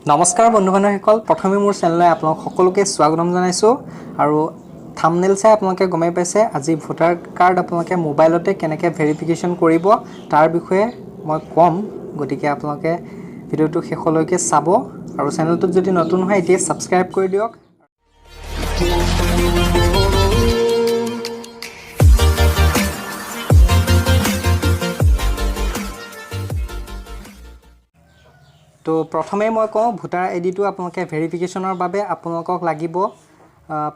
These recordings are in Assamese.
নমস্কাৰ বন্ধু-বান্ধৱীসকল প্ৰথমে মোৰ চেনেললৈ আপোনালোক সকলোকে স্বাগতম জনাইছোঁ আৰু থাম্বনেইল চাই আপোনালোকে গমেই পাইছে আজি ভোটাৰ কাৰ্ড আপোনালোকে মোবাইলতে কেনেকৈ ভেৰিফিকেশ্যন কৰিব তাৰ বিষয়ে মই ক'ম গতিকে আপোনালোকে ভিডিঅ'টো শেষলৈকে চাব আৰু চেনেলটোত যদি নতুন হয় এতিয়া ছাবস্ক্ৰাইব কৰি দিয়ক। তো প্ৰথমে মই কওঁ ভোটাৰ আইডিটো আপোনালোকে ভেৰিফিকেশ্যনৰ বাবে আপোনালোকক লাগিব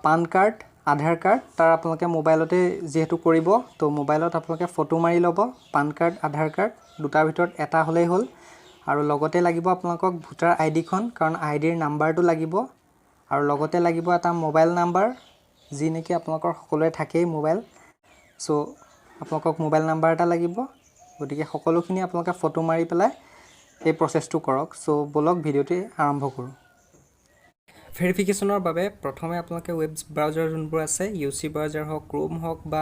পান কাৰ্ড, আধাৰ কাৰ্ড। তাৰ আপোনালোকে মোবাইলতে যিহেতু কৰিব তো মোবাইলত আপোনালোকে ফটো মাৰি ল'ব পান কাৰ্ড, আধাৰ কাৰ্ড দুটাৰ ভিতৰত এটা হ'লেই হ'ল আৰু লগতে লাগিব আপোনালোকক ভোটাৰ আইডিখন কাৰণ আইডিৰ নাম্বাৰটো লাগিব আৰু লগতে লাগিব এটা মোবাইল নাম্বাৰ যি নেকি আপোনালোকৰ সকলোৰে থাকেই মোবাইল। চ' আপোনালোকক মোবাইল নাম্বাৰ এটা লাগিব গতিকে সকলোখিনি আপোনালোকে ফটো মাৰি পেলাই এই প্ৰচেছটো কৰক। চ' বলক ভিডিঅ'টি আৰম্ভ কৰোঁ। ভেৰিফিকেশ্যনৰ বাবে প্ৰথমে আপোনালোকে ৱেব ব্ৰাউজাৰ যোনবোৰ আছে UC ব্ৰাউজাৰ হওক, ক্ৰোম হওক বা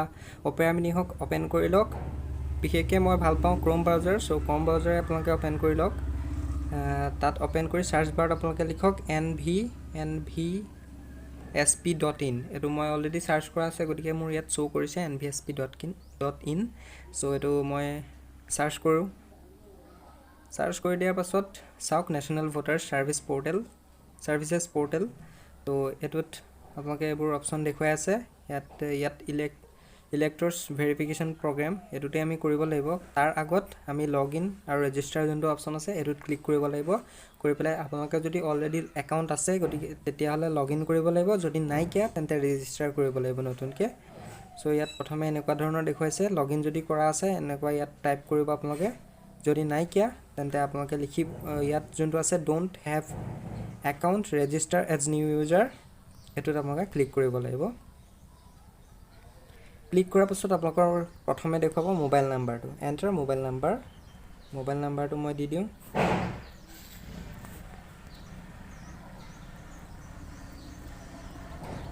অপেৰা মিনি হওক অ'পেন কৰি লওক। বিশেষকৈ মই ভাল পাওঁ ক্ৰোম ব্ৰাউজাৰ, চ' ক্ৰোম ব্ৰাউজাৰে আপোনালোকে অ'পেন কৰি লওক। তাত অ'পেন কৰি চাৰ্চ বাৰত আপোনালোকে লিখক nvsp.in। এইটো মই অলৰেডি চাৰ্চ কৰা আছে গতিকে মোৰ ইয়াত শ্ব' কৰিছে nvsp.in। চ' এইটো মই চাৰ্চ কৰোঁ। চাৰ্চ কৰি দিয়াৰ পাছত চাওক নেশ্যনেল ভোটাৰ ছাৰ্ভিচেছ পৰ্টেল। তো এইটোত আপোনালোকে এইবোৰ অপশ্যন দেখুৱাই আছে। ইয়াত ইলেক্টৰ্ছ ভেৰিফিকেশ্যন প্ৰগ্ৰেম এইটোতে আমি কৰিব লাগিব। তাৰ আগত আমি লগ ইন আৰু ৰেজিষ্টাৰ যোনটো অপশ্যন আছে এইটোত ক্লিক কৰিব লাগিব। কৰি পেলাই আপোনালোকে যদি অলৰেডি একাউণ্ট আছে গতিকে তেতিয়াহ'লে লগ ইন কৰিব লাগিব, যদি নাইকিয়া তেন্তে ৰেজিষ্টাৰ কৰিব লাগিব নতুনকৈ। চ' ইয়াত প্ৰথমে এনেকুৱা ধৰণৰ দেখুৱাইছে লগ ইন যদি কৰা আছে এনেকুৱা ইয়াত টাইপ কৰিব আপোনালোকে, যদি নাইকিয়া তেন্তে আপোনালোকে লিখিব ইয়াত যোনটো আছে don't have account register as new user এইটোত আপোনালোকে ক্লিক কৰিব লাগিব। ক্লিক কৰাৰ পাছত আপোনালোকৰ প্ৰথমে দেখুৱাব মোবাইল নাম্বাৰটো, এণ্টাৰ মোবাইল নাম্বাৰটো মই দি দিওঁ।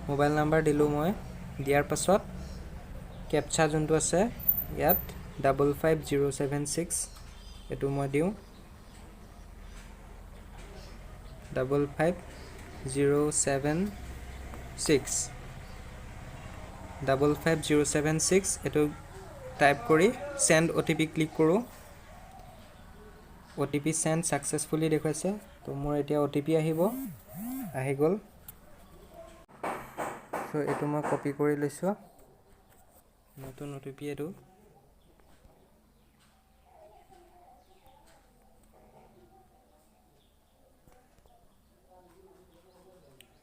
মোবাইল নাম্বাৰ দিলোঁ মই। দিয়াৰ পাছত কেপচা যোনটো আছে ইয়াত 55076 এইটো মই দিওঁ 55076 এইটো টাইপ কৰি চেণ্ড OTP ক্লিক কৰোঁ। OTP চেণ্ড ছাকচেছফুলি দেখুৱাইছে। তো মোৰ এতিয়া OTP আহি গ'ল। চ' এইটো মই কপি কৰি লৈছোঁ, নতুন OTP এইটো।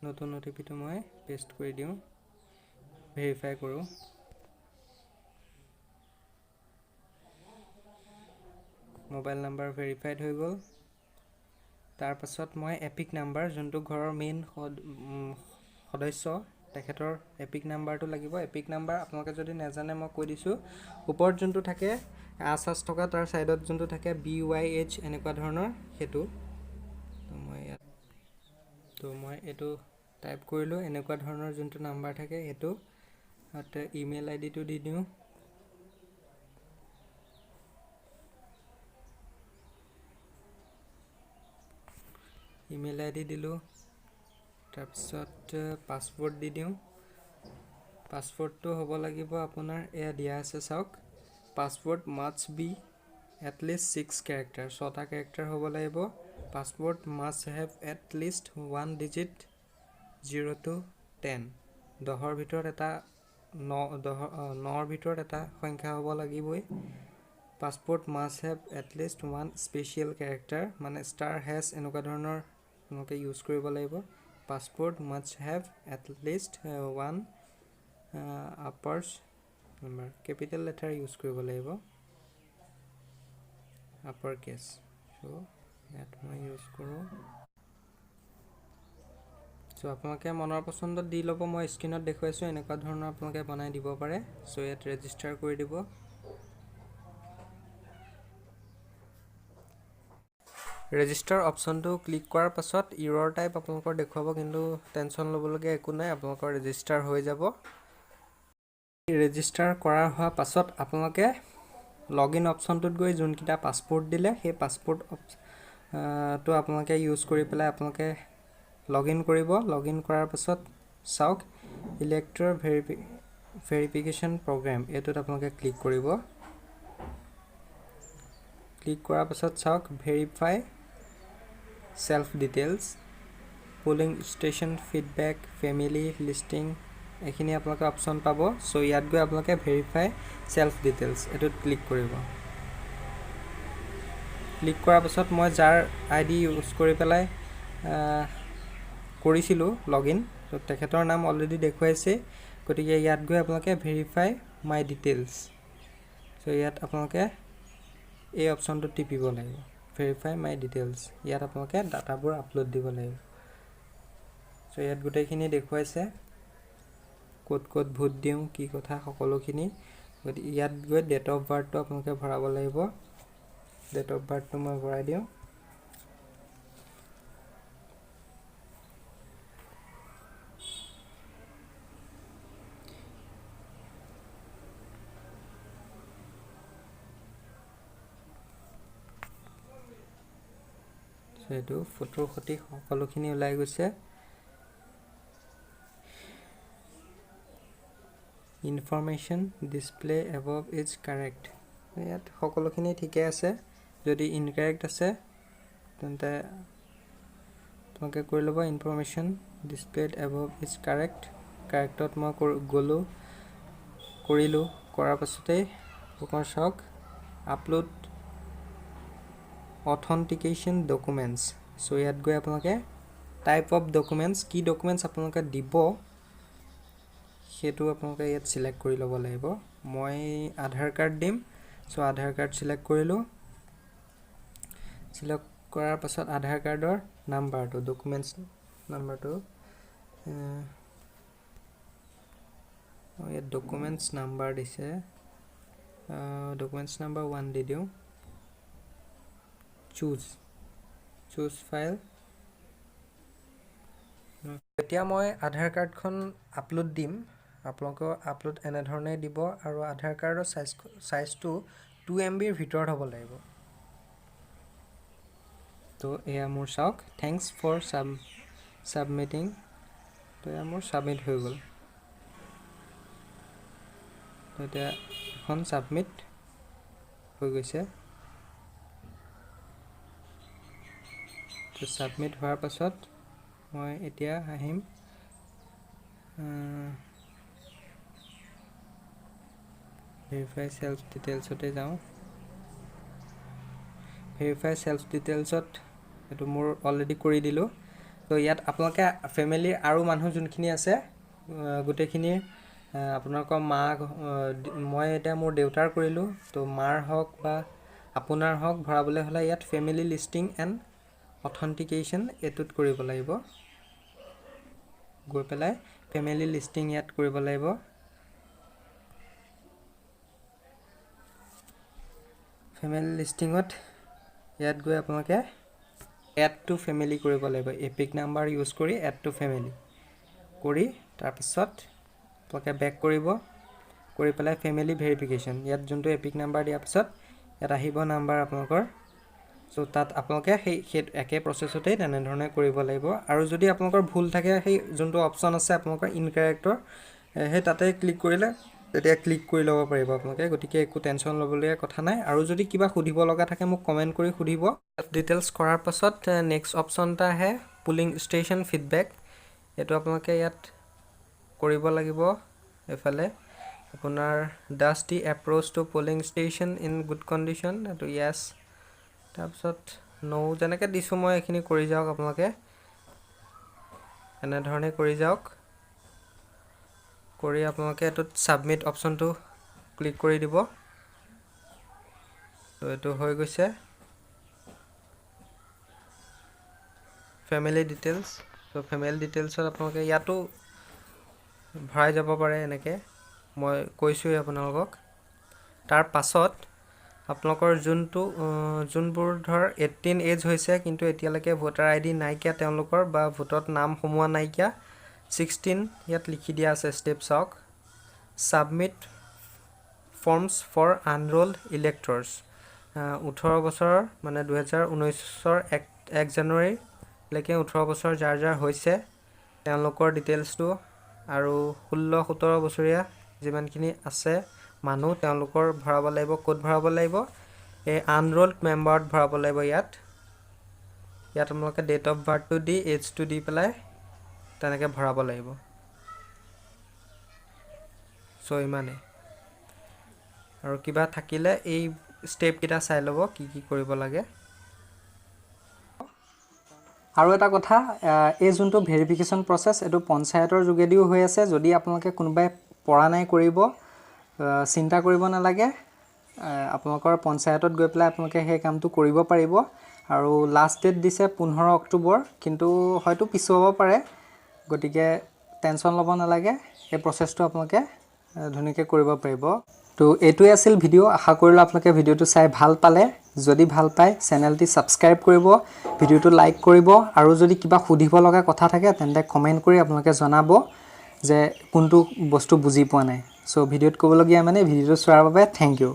নতুন OTPটো মই পেষ্ট কৰি দিওঁ, ভেৰিফাই কৰোঁ। মোবাইল নাম্বাৰ ভেৰিফাইড হৈ গ'ল। তাৰপাছত মই এপিক নাম্বাৰ যোনটো ঘৰৰ মেইন সদস্য তেখেতৰ এপিক নাম্বাৰটো লাগিব। এপিক নাম্বাৰ আপোনালোকে যদি নাজানে মই কৈ দিছোঁ, ওপৰত যোনটো থাকে আচ থকা তাৰ ছাইডত যোনটো থাকে BYH এনেকুৱা ধৰণৰ সেইটো। তো মই এইটো টাইপ কৰিলোঁ, এনেকুৱা ধৰণৰ যোনটো নাম্বাৰ থাকে সেইটো। তাতে ইমেইল আইডিটো দি দিওঁ। ইমেইল আইডি দিলোঁ। তাৰপিছত পাছৱৰ্ড দি দিওঁ। পাছৱৰ্ডটো হ'ব লাগিব আপোনাৰ এয়া দিয়া আছে চাওক, password must be at least 6 character, 6টা কেৰেক্টাৰ হ'ব লাগিব। Password must have at least 1 digit 0 to 10, 10ৰ ভিতৰত এটা 9ৰ ভিতৰত এটা সংখ্যা হ'ব লাগিবই। Password must have at least 1 special character মানে ষ্টাৰ হেছ এনেকুৱা ধৰণৰ আপোনালোকে ইউজ কৰিব লাগিব। Password must have at least 1 uppers number, capital letter use কৰিব লাগিব, আপাৰ কেছ। চ' ইয়াত মই ইউজ কৰোঁ। চ' আপোনালোকে মনৰ পচন্দত দি ল'ব, মই স্ক্ৰীণত দেখুৱাইছোঁ এনেকুৱা ধৰণৰ আপোনালোকে বনাই দিব পাৰে। চ' ইয়াত ৰেজিষ্টাৰ কৰি দিব। ৰেজিষ্টাৰ অপশ্যনটো ক্লিক কৰাৰ পাছত ইৰৰ টাইপ আপোনালোকৰ দেখুৱাব, কিন্তু টেনশ্যন ল'বলগীয়া একো নাই, আপোনালোকৰ ৰেজিষ্টাৰ হৈ যাব। ৰেজিষ্টাৰ কৰা হোৱাৰ পাছত আপোনালোকে লগ ইন অপশ্যনটোত গৈ যোনকেইটা পাছপোৰ্ট দিলে সেই তো আপোনালোকে ইউজ কৰি পেলাই আপোনালোকে লগইন কৰিব। লগইন কৰাৰ পাছত চাওক ইলেক্টৰ ভেৰিফিকেশ্যন প্ৰগ্ৰেম, এইটোত আপোনালোকে ক্লিক কৰিব। ক্লিক কৰাৰ পাছত চাওক verify self details, polling station feedback, family listing, এইখিনি আপোনালোকে অপশ্যন পাব। চ' ইয়াত গৈ আপোনালোকে ভেৰিফাই সেলফ ডিটেইলছ এইটোত ক্লিক কৰিব। ক্লিক কৰাৰ পাছত মই যাৰ ID ইউজ কৰি পেলাই কৰিছিলোঁ লগইন, তো তেখেতৰ নাম অলৰেডি দেখুৱাইছে, গতিকে ইয়াত গৈ আপোনালোকে ভেৰিফাই মাই ডিটেইলছ, চ' ইয়াত আপোনালোকে এই অপশ্যনটো টিপিব লাগিব, ভেৰিফাই মাই ডিটেইলছ। ইয়াত আপোনালোকে ডাটাবোৰ আপলোড দিব লাগিব। চ' ইয়াত গোটেইখিনি দেখুৱাইছে, ক'ত ক'ত ভোট দিওঁ, কি কথা, সকলোখিনি। গতিকে ইয়াত গৈ ডেট অফ বাৰ্থটো আপোনালোকে ভৰাব লাগিব। ডেট অফ বাৰ্থটো মই ভৰাই দিওঁ। এইটো ফটোৰ সৈতে সকলোখিনি ওলাই গৈছে। Information display above is correct, ইয়াত সকলোখিনি ঠিকে আছে। যদি ইনকাৰেক্ট আছে তেন্তে তোমালোকে কৰি ল'ব। Information displayed above is correct, কাৰেক্টত মই কৰিলোঁ। কৰাৰ পাছতেই আপোনাৰ চাওক আপলোড অথেণ্টিকেশ্যন ডকুমেণ্টছ। চ' ইয়াত গৈ আপোনালোকে টাইপ অফ ডকুমেণ্টছ, কি ডকুমেণ্টছ আপোনালোকে দিব সেইটো আপোনালোকে ইয়াত চিলেক্ট কৰি ল'ব লাগিব। মই আধাৰ কাৰ্ড দিম, চ' আধাৰ কাৰ্ড চিলেক্ট কৰিলোঁ। চিলেক্ট কৰাৰ পাছত আধাৰ কাৰ্ডৰ নাম্বাৰটো, ডকুমেণ্টছ নাম্বাৰটো ইয়াত ডকুমেণ্টছ নাম্বাৰ দিছে, ডকুমেণ্টছ নাম্বাৰ 1 দি দিওঁ। Choose file. এতিয়া মই আধাৰ কাৰ্ডখন আপলোড দিম। আপোনালোকেও আপলোড এনেধৰণে দিব, আৰু আধাৰ কাৰ্ডৰ চাইজটো 2 MBৰ ভিতৰত হ'ব লাগিব। তো এয়া মোৰ চাওক, থেংকছ ফৰ ছাবমিটিং। তো এয়া মোৰ ছাবমিট হৈ গ'ল। তো এতিয়া এখন ছাবমিট হৈ গৈছে। তো ছাবমিট হোৱাৰ পাছত মই এতিয়া আহিম ভেৰিফাই সেলফ ডিটেইলছতে যাওঁ। ভেৰিফাই সেলফ ডিটেইলছত এইটো মোৰ অলৰেডি কৰি দিলোঁ। তো ইয়াত আপোনালোকে ফেমিলিৰ আৰু মানুহ যোনখিনি আছে গোটেইখিনি, আপোনালোকৰ মই এতিয়া মোৰ দেউতাৰ কৰিলোঁ, তো মাৰ হওক বা আপোনাৰ হওক ভৰাবলৈ হ'লে ইয়াত ফেমিলি লিষ্টিং এণ্ড অথেণ্টিকেশ্যন এইটোত কৰিব লাগিব। গৈ পেলাই ফেমিলি লিষ্টিং ইয়াত কৰিব লাগিব। ফেমিলি লিষ্টিঙত ইয়াত গৈ আপোনালোকে এড টু ফেমিলি কৰিব লাগিব। এপিক নাম্বাৰ ইউজ কৰি এড টু ফেমিলি কৰি তাৰপিছত আপোনালোকে বেক কৰিব। কৰি পেলাই ফেমিলি ভেৰিফিকেশ্যন, ইয়াত যোনটো এপিক নাম্বাৰ দিয়াৰ পিছত ইয়াত আহিব নাম্বাৰ আপোনালোকৰ। চ' তাত আপোনালোকে সেই একে প্ৰচেছতেই তেনেধৰণে কৰিব লাগিব। আৰু যদি আপোনালোকৰ ভুল থাকে, সেই যোনটো অপশ্যন আছে আপোনালোকৰ ইনকাৰেক্টৰ, সেই তাতে ক্লিক কৰিলে তেতিয়া ক্লিক কৰি ল'ব পাৰিব আপোনালোকে। গতিকে একো টেনশ্যন ল'বলগীয়া কথা নাই। আৰু যদি কিবা সুধিব লগা থাকে মোক কমেণ্ট কৰি সুধিব। ডিটেইলছ কৰাৰ পাছত নেক্সট অপশ্যন এটা আহে পুলিং ষ্টেচন ফিডবেক। এইটো আপোনালোকে ইয়াত কৰিব লাগিব। এইফালে আপোনাৰ does the approach to polling station in good condition, এইটো য়েছ। তাৰপিছত যেনেকৈ দিছোঁ মই এইখিনি কৰি যাওক। আপোনালোকে এনেধৰণে কৰি যাওক। কৰি আপোনালোকে এইটোত ছাবমিট অপশ্যনটো ক্লিক কৰি দিব। তো এইটো হৈ গৈছে ফেমিলি ডিটেইলছ। তো ফেমিলি ডিটেইলছত আপোনালোকে ইয়াতো ভৰাই যাব পাৰে, এনেকৈ মই কৈছোঁৱেই আপোনালোকক। তাৰ পাছত আপোনালোকৰ যোনবোৰ ধৰ 18 এজ হৈছে কিন্তু এতিয়ালৈকে ভোটাৰ ID নাইকিয়া তেওঁলোকৰ, বা ভোটত নাম সোমোৱা নাইকিয়া, 16 ইয়াত লিখি দিয়া আছে ষ্টেপ চাওক। ছাবমিট ফৰ্মছ ফৰ আনৰোল্ড ইলেক্টৰ্ছ, 18 বছৰ মানে 2019ৰ 1 জানুৱাৰীলৈকে 18 বছৰ যাৰ যাৰ হৈছে তেওঁলোকৰ ডিটেইলছটো আৰু 16-17 বছৰীয়া যিমানখিনি আছে মানুহ তেওঁলোকৰ ভৰাব লাগিব। ক'ত ভৰাব লাগিব? এই আনৰোল্ড মেম্বাৰত ভৰাব লাগিব। ইয়াত আপোনালোকে ডেট অফ বাৰ্থটো দি এজটো দি পেলাই তেনেকৈ ভৰাব লাগিব। চ' ইমানেই। আৰু কিবা থাকিলে এই ষ্টেপকেইটা চাই ল'ব কি কি কৰিব লাগে। আৰু এটা কথা, এই যোনটো ভেৰিফিকেশ্যন প্ৰচেছ এইটো পঞ্চায়তৰ যোগেদিও হৈ আছে। যদি আপোনালোকে কোনোবাই পৰা নাই কৰিব, চিন্তা কৰিব নালাগে। আপোনালোকৰ পঞ্চায়তত গৈ পেলাই আপোনালোকে সেই কামটো কৰিব পাৰিব। আৰু লাষ্ট ডেট দিছে 15 অক্টোবৰ, কিন্তু হয়তো পিছুৱাব পাৰে। গতিকে টেনশ্যন ল'ব নালাগে, এই প্ৰচেছটো আপোনালোকে ধুনীয়াকৈ কৰিব পাৰিব। তো এইটোৱে আছিল ভিডিঅ'। আশা কৰিলোঁ আপোনালোকে ভিডিঅ'টো চাই ভাল পালে। যদি ভাল পায় চেনেলটি ছাবস্ক্ৰাইব কৰিব, ভিডিঅ'টো লাইক কৰিব, আৰু যদি কিবা সুধিব লগা কথা থাকে তেন্তে কমেণ্ট কৰি আপোনালোকে জনাব যে কোনটো বস্তু বুজি পোৱা নাই। চ' ভিডিঅ'ত ক'বলগীয়া মানে ভিডিঅ'টো চোৱাৰ বাবে থেংক ইউ।